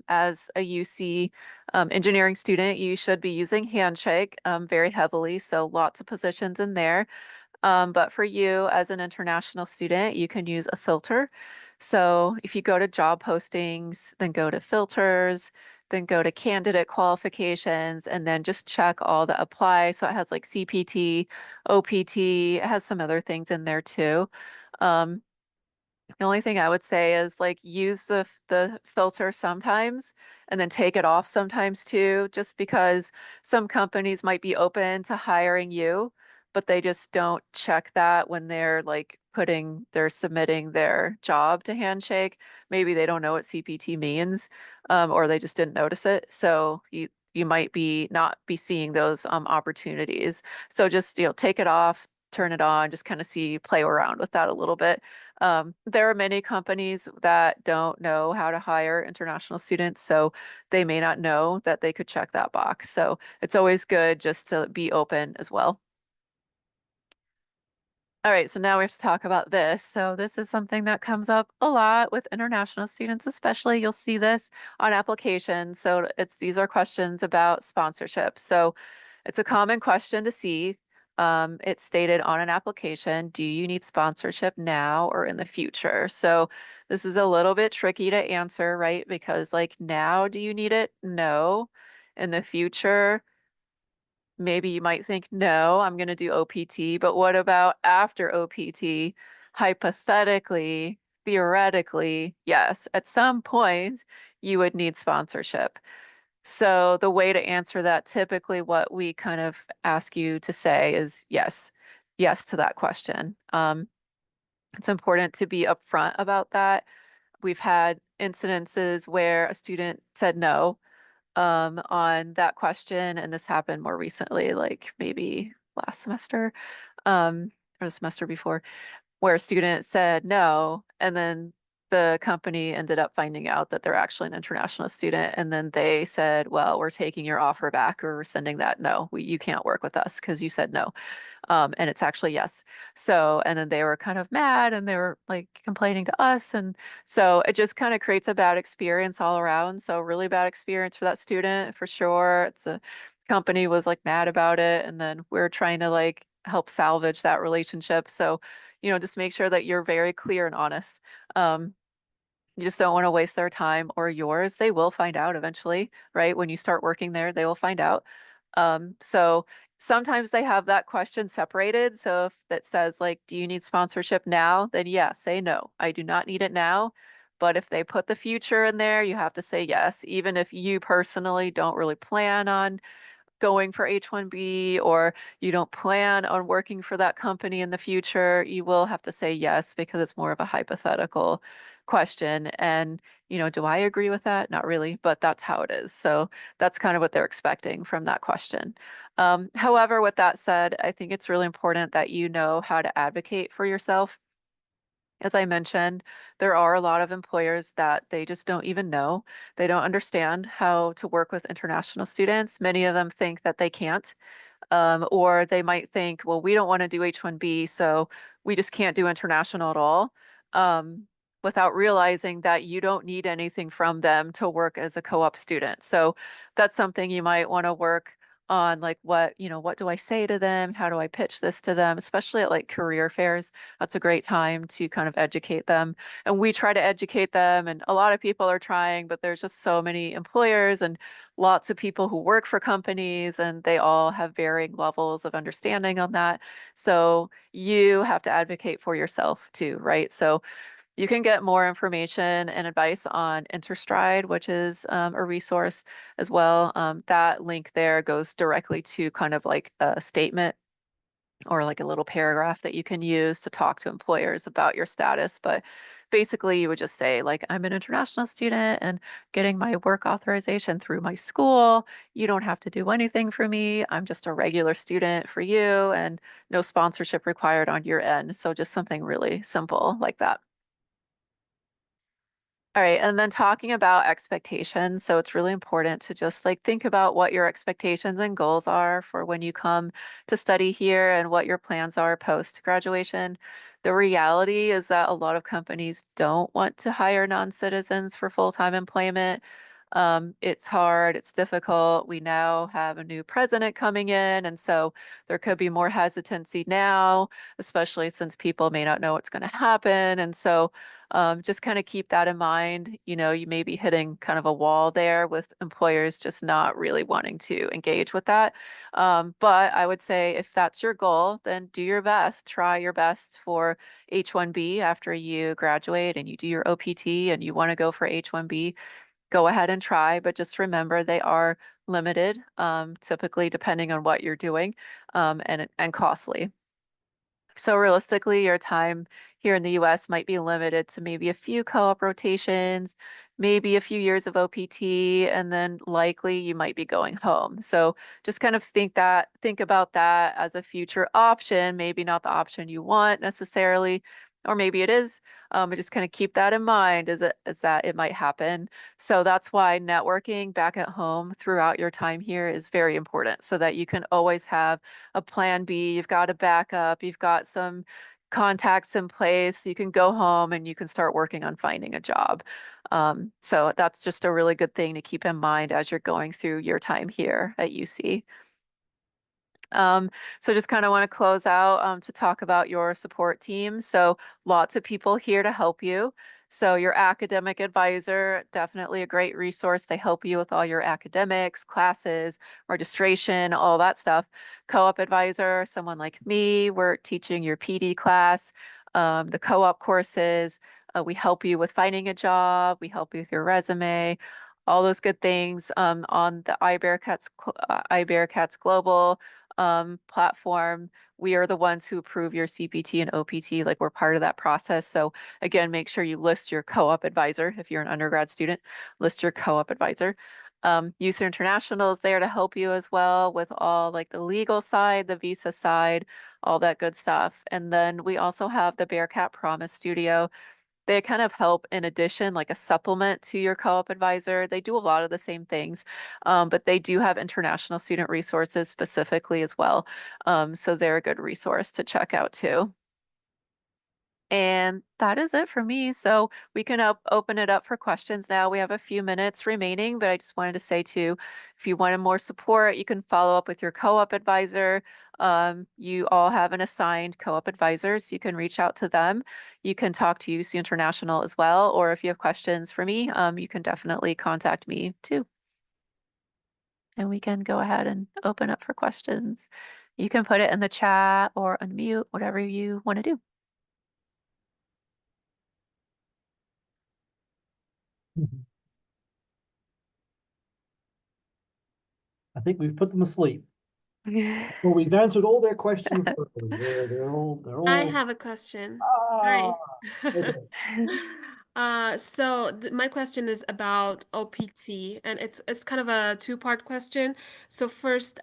as a UC engineering student, you should be using Handshake very heavily. So lots of positions in there. But for you as an international student, you can use a filter. So if you go to job postings, then go to filters, then go to candidate qualifications, and then just check all the apply. So it has like CPT, OPT, it has some other things in there too. The only thing I would say is like use the filter sometimes and then take it off sometimes too, just because some companies might be open to hiring you, but they just don't check that when they're submitting their job to Handshake. Maybe they don't know what CPT means, or they just didn't notice it. So you might not be seeing those opportunities. So just take it off, turn it on, just kind of play around with that a little bit. There are many companies that don't know how to hire international students, so they may not know that they could check that box. So it's always good just to be open as well. All right, so now we have to talk about this. So this is something that comes up a lot with international students, especially you'll see this on applications. So these are questions about sponsorship. So it's a common question to see. it stated on an application, do you need sponsorship now or in the future? So this is a little bit tricky to answer, right? Because like now, do you need it? No. In the future, maybe you might think, no, I'm going to do OPT, but what about after OPT? Hypothetically, theoretically, yes, at some point you would need sponsorship. So the way to answer that, typically what we kind of ask you to say is yes, yes to that question. It's important to be upfront about that. We've had incidences where a student said no on that question, and this happened more recently, like maybe last semester or the semester before, where a student said no, and then the company ended up finding out that they're actually an international student, and then they said, well, we're taking your offer back or we're sending that. No, you can't work with us because you said no. And it's actually yes. So, and then they were kind of mad and they were like complaining to us. And so it just kind of creates a bad experience all around. So, really bad experience for that student for sure. It's a company was like mad about it. And then we're trying to like help salvage that relationship. So, just make sure that you're very clear and honest. You just don't want to waste their time or yours. They will find out eventually, right? When you start working there, they will find out. So sometimes they have that question separated. So if that says like, do you need sponsorship now? Then yes, say no. I do not need it now. But if they put the future in there, you have to say yes, even if you personally don't really plan on going for H-1B or you don't plan on working for that company in the future, you will have to say yes because it's more of a hypothetical question. And, do I agree with that? Not really, but that's how it is. So that's kind of what they're expecting from that question. However, with that said, I think it's really important that you know how to advocate for yourself. As I mentioned, there are a lot of employers that they just don't even know. They don't understand how to work with international students. Many of them think that they can't. Or they might think, well, we don't want to do H-1B, so we just can't do international at all, without realizing that you don't need anything from them to work as a co-op student. So that's something you might want to work on, like what do I say to them? How do I pitch this to them? Especially at like career fairs. That's a great time to kind of educate them. And we try to educate them, and a lot of people are trying, but there's just so many employers and lots of people who work for companies, and they all have varying levels of understanding on that. So you have to advocate for yourself too, right? So you can get more information and advice on Interstride, which is a resource as well. That link there goes directly to kind of like a statement or like a little paragraph that you can use to talk to employers about your status. But basically, you would just say, like, I'm an international student and getting my work authorization through my school. You don't have to do anything for me. I'm just a regular student for you and no sponsorship required on your end. So just something really simple like that. All right, and then talking about expectations. So it's really important to just like think about what your expectations and goals are for when you come to study here and what your plans are post graduation. The reality is that a lot of companies don't want to hire non-citizens for full-time employment. It's hard, it's difficult. We now have a new president coming in, and so there could be more hesitancy now, especially since people may not know what's going to happen. And so just kind of keep that in mind. You may be hitting kind of a wall there with employers just not really wanting to engage with that. But I would say if that's your goal, then do your best. Try your best for H-1B after you graduate and you do your OPT and you want to go for H-1B. Go ahead and try, but just remember they are limited, typically depending on what you're doing, and costly. So realistically, your time here in the US might be limited to maybe a few co-op rotations, maybe a few years of OPT, and then likely you might be going home. So just kind of think about that as a future option, maybe not the option you want necessarily, or maybe it is. But just kind of keep that in mind is that it might happen. So that's why networking back at home throughout your time here is very important so that you can always have a plan B, you've got a backup, you've got some contacts in place, you can go home and you can start working on finding a job. So that's just a really good thing to keep in mind as you're going through your time here at UC. So just kind of want to close out to talk about your support team. So lots of people here to help you. So your academic advisor, definitely a great resource. They help you with all your academics, classes, registration, all that stuff. Co-op advisor, someone like me, we're teaching your PD class, the co-op courses. We help you with finding a job. We help you with your resume, all those good things on the iBearcats Global platform. We are the ones who approve your CPT and OPT, like we're part of that process. So again, make sure you list your co-op advisor. If you're an undergrad student, list your co-op advisor. USER International is there to help you as well with all like the legal side, the visa side, all that good stuff. And then we also have the Bearcat Promise Studio. They kind of help in addition, like a supplement to your co-op advisor. They do a lot of the same things, but they do have international student resources specifically as well. So they're a good resource to check out too. And that is it for me. So we can open it up for questions now. We have a few minutes remaining, but I just wanted to say too, if you wanted more support, you can follow up with your co-op advisor. You all have an assigned co-op advisors. You can reach out to them. You can talk to UC International as well, or if you have questions for me, you can definitely contact me too. And we can go ahead and open up for questions. You can put it in the chat or unmute, whatever you want to do. I think we've put them asleep. Well, we've answered all their questions thoroughly. They're I all, have a question. ah, Hi. okay. My question is about OPT, and it's kind of a two-part question. So first,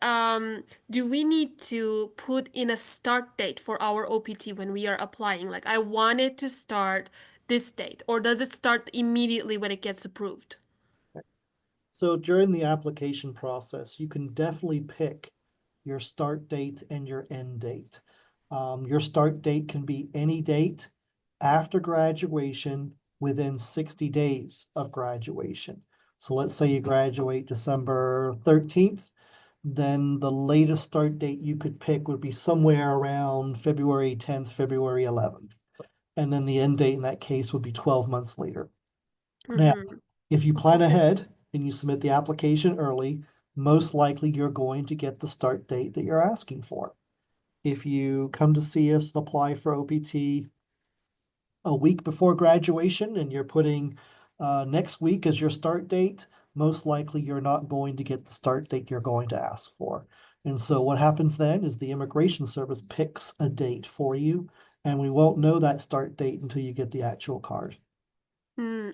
do we need to put in a start date for our OPT when we are applying? Like, I want it to start this date, or does it start immediately when it gets approved? So during the application process, you can definitely pick your start date and your end date. Your start date can be any date after graduation within 60 days of graduation. So let's say you graduate December 13th, then the latest start date you could pick would be somewhere around February 10th, February 11th. And then the end date in that case would be 12 months later. Now, Mm-hmm. if you plan ahead and you submit the application early, most likely you're going to get the start date that you're asking for. If you come to CEAS and apply for OPT a week before graduation and you're putting next week as your start date, most likely you're not going to get the start date you're going to ask for. And so what happens then is the Immigration Service picks a date for you, and we won't know that start date until you get the actual card.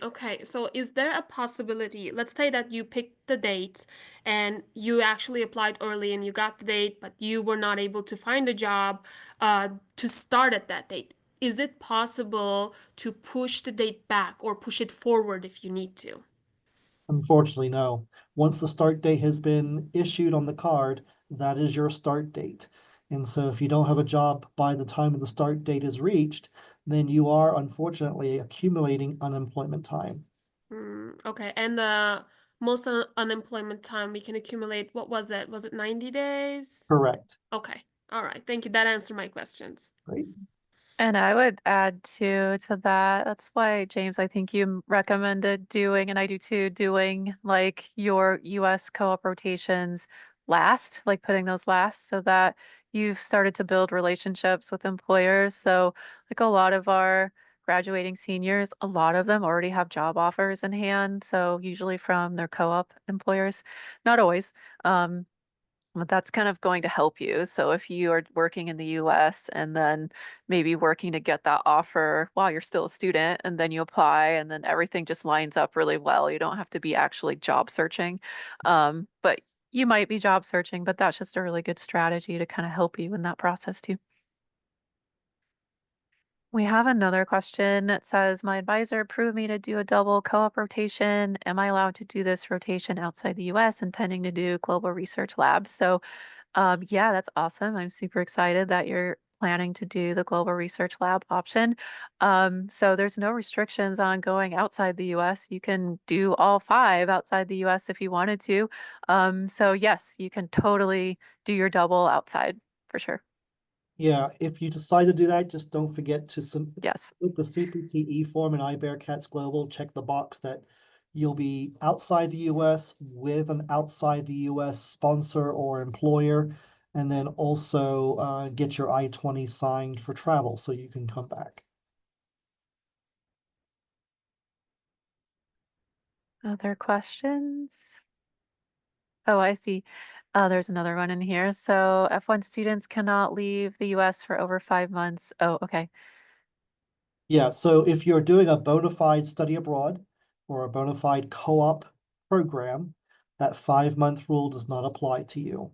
Okay, so is there a possibility, let's say that you picked the date and you actually applied early and you got the date, but you were not able to find a job to start at that date. Is it possible to push the date back or push it forward if you need to? Unfortunately, no. Once the start date has been issued on the card, that is your start date. And so if you don't have a job by the time of the start date is reached, then you are unfortunately accumulating unemployment time. Okay, and the most unemployment time we can accumulate, what was it? Was it 90 days? Correct. Okay, all right, thank you. That answered my questions. Great. And I would add too to that. That's why, James, I think you recommended doing, and I do too, doing like your US co-op rotations last, like putting those last so that you've started to build relationships with employers. So like a lot of our graduating seniors, a lot of them already have job offers in hand. So usually from their co-op employers, not always. But that's kind of going to help you. So if you are working in the US and then maybe working to get that offer while you're still a student, and then you apply and then everything just lines up really well. You don't have to be actually job searching. But you might be job searching, but that's just a really good strategy to kind of help you in that process too. We have another question that says, my advisor approved me to do a double co-op rotation. Am I allowed to do this rotation outside the US, intending to do global research labs? So yeah, that's awesome. I'm super excited that you're planning to do the Global Research Lab option. So there's no restrictions on going outside the US. You can do all 5 outside the US if you wanted to. So yes, you can totally do your double outside for sure. Yeah, if you decide to do that, just don't forget to Yes. with the CPT form and iBearcats Global, check the box that you'll be outside the US with an outside the US sponsor or employer, and then also get your I-20 signed for travel so you can come back. Other questions? Oh, I see. There's another one in here. So F1 students cannot leave the US for over 5 months. Oh, okay. Yeah, so if you're doing a bona fide study abroad or a bona fide co-op program, that 5-month rule does not apply to you.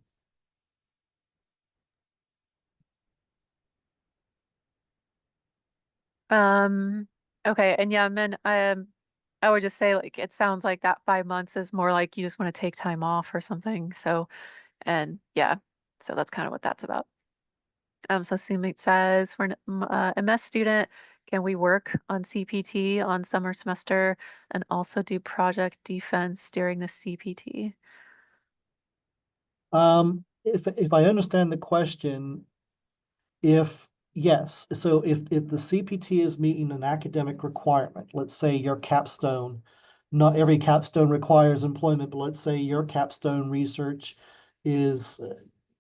Okay, and yeah, Min, I would just say like it sounds like that 5 months is more like you just want to take time off or something. So, and yeah, so that's kind of what that's about. So Sumit says for an MS student, can we work on CPT on summer semester and also do project defense during the CPT? If I understand the question, yes, so if the CPT is meeting an academic requirement, let's say your capstone, not every capstone requires employment, but let's say your capstone research is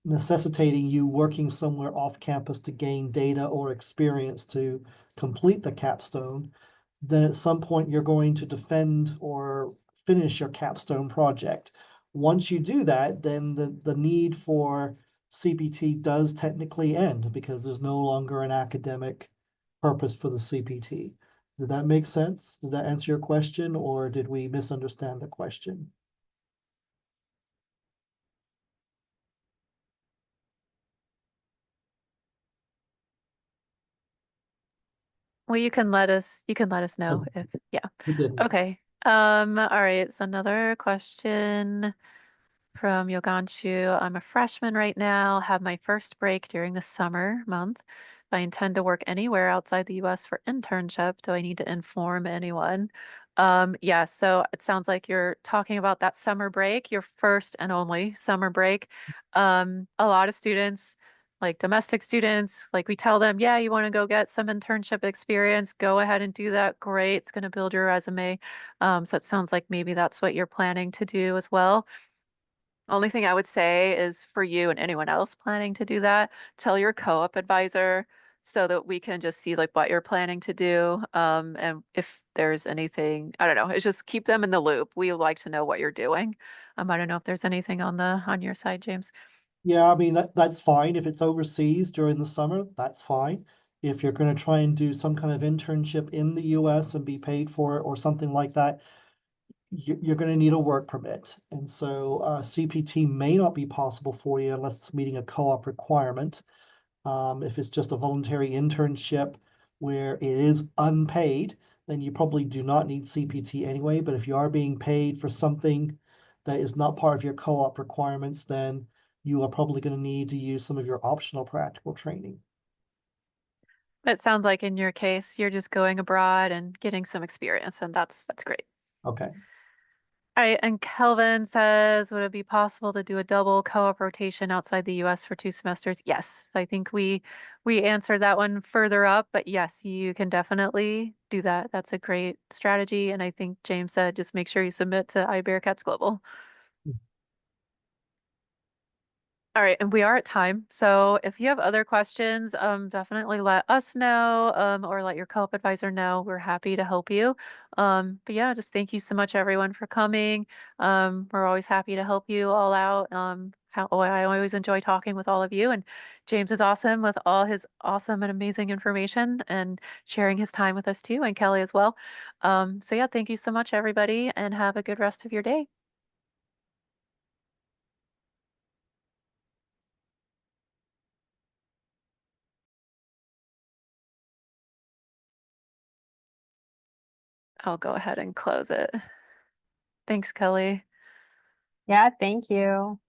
necessitating you working somewhere off campus to gain data or experience to complete the capstone, then at some point you're going to defend or finish your capstone project. Once you do that, then the need for CPT does technically end because there's no longer an academic purpose for the CPT. Did that make sense? Did that answer your question, or did we misunderstand the question? Well, you can let us know if, yeah. We did. Okay. All right. So another question from Yoganshu. I'm a freshman right now, have my first break during the summer month. If I intend to work anywhere outside the US for internship, do I need to inform anyone? Yeah, so it sounds like you're talking about that summer break, your first and only summer break. A lot of students, like domestic students, like we tell them, yeah, you want to go get some internship experience, go ahead and do that. Great. It's going to build your resume. So it sounds like maybe that's what you're planning to do as well. Only thing I would say is for you and anyone else planning to do that, tell your co-op advisor so that we can just see like what you're planning to do. And if there's anything, I don't know, it's just keep them in the loop. We would like to know what you're doing. I don't know if there's anything on your side, James. Yeah, I mean that's fine. If it's overseas during the summer, that's fine. If you're going to try and do some kind of internship in the US and be paid for it or something like that, you're going to need a work permit. And so CPT may not be possible for you unless it's meeting a co-op requirement. If it's just a voluntary internship where it is unpaid, then you probably do not need CPT anyway. But if you are being paid for something that is not part of your co-op requirements, then you are probably going to need to use some of your optional practical training. It sounds like in your case, you're just going abroad and getting some experience, and that's great. Okay. All right, and Kelvin says, would it be possible to do a double co-op rotation outside the US for 2 semesters? Yes, I think we answered that one further up, but yes, you can definitely do that. That's a great strategy, and I think James said just make sure you submit to iBearcats Global. All right, and we are at time. So if you have other questions, definitely let us know, or let your co-op advisor know. We're happy to help you. But yeah, just thank you so much, everyone, for coming. We're always happy to help you all out. I always enjoy talking with all of you, and James is awesome with all his awesome and amazing information and sharing his time with us too, and Kelly as well. So yeah, thank you so much, everybody, and have a good rest of your day. I'll go ahead and close it. Thanks, Kelly. Yeah, thank you.